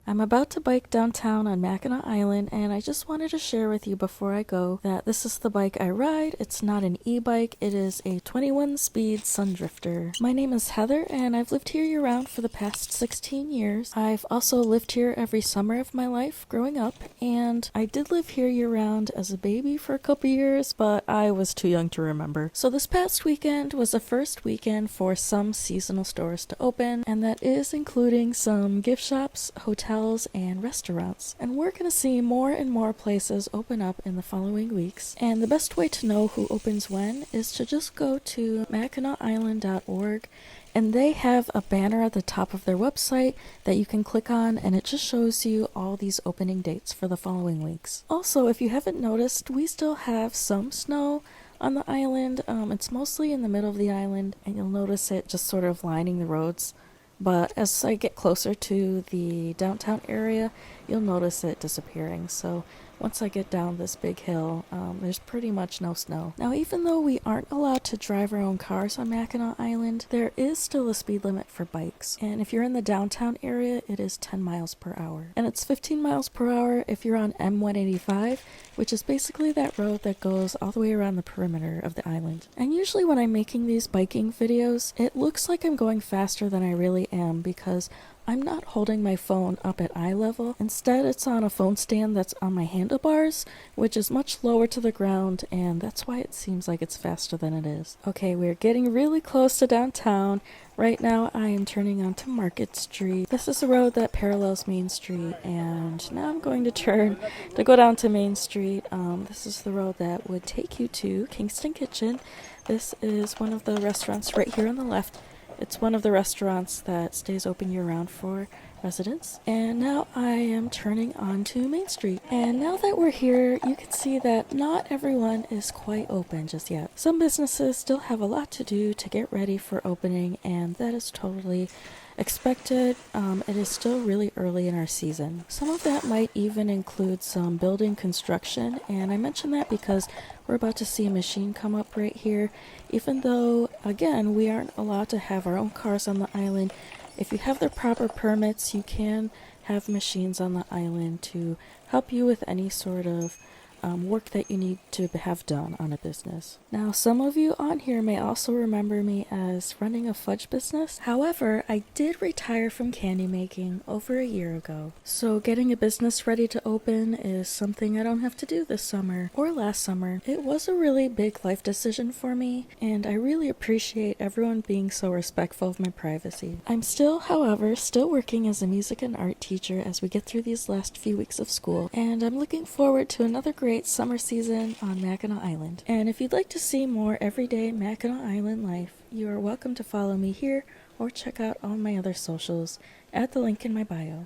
I'm about to bike downtown on Mackinac Island, and I just wanted to share with you before I go that this is the bike I ride. It's not an e-bike, it is a 21-speed Sundrifter. My name is Heather, and I've lived here year-round for the past 16 years. I've also lived here every summer of my life growing up, and I did live here year-round as a baby for a couple years, but I was too young to remember. So this past weekend was the first weekend for some seasonal stores to open, and that is including some gift shops, hotels, and restaurants. And we're going to see more and more places open up in the following weeks. And the best way to know who opens when is to just go to mackinacisland.org, and they have a banner at the top of their website that you can click on, and it just shows you all these opening dates for the following weeks. Also, if you haven't noticed, we still have some snow on the island. It's mostly in the middle of the island, and you'll notice it just sort of lining the roads. But as I get closer to the downtown area, you'll notice it disappearing. So once I get down this big hill, there's pretty much no snow. Now, even though we aren't allowed to drive our own cars on Mackinac Island, there is still a speed limit for bikes. And if you're in the downtown area, it is 10 miles per hour. And it's 15 miles per hour if you're on M185, which is basically that road that goes all the way around the perimeter of the island. And usually when I'm making these biking videos, it looks like I'm going faster than I really am because I'm not holding my phone up at eye level. Instead, it's on a phone stand that's on my handlebars, which is much lower to the ground, and that's why it seems like it's faster than it is. Okay, we're getting really close to downtown. Right now, I am turning onto Market Street. This is a road that parallels Main Street, and now I'm going to turn to go down to Main Street. This is the road that would take you to Kingston Kitchen. This is one of the restaurants right here on the left. It's one of the restaurants that stays open year-round for residents. And now I am turning onto Main Street. And now that we're here, you can see that not everyone is quite open just yet. Some businesses still have a lot to do to get ready for opening, and that is totally expected. It is still really early in our season. Some of that might even include some building construction, and I mention that because we're about to see a machine come up right here. Even though, again, we aren't allowed to have our own cars on the island, if you have the proper permits, you can have machines on the island to help you with any sort of work that you need to have done on a business. Now, some of you on here may also remember me as running a fudge business. However, I did retire from candy making over a year ago. So getting a business ready to open is something I don't have to do this summer or last summer. It was a really big life decision for me, and I really appreciate everyone being so respectful of my privacy. I'm still, however, working as a music and art teacher as we get through these last few weeks of school, and I'm looking forward to another great summer season on Mackinac Island. And if you'd like to see more everyday Mackinac Island life, you are welcome to follow me here or check out all my other socials at the link in my bio.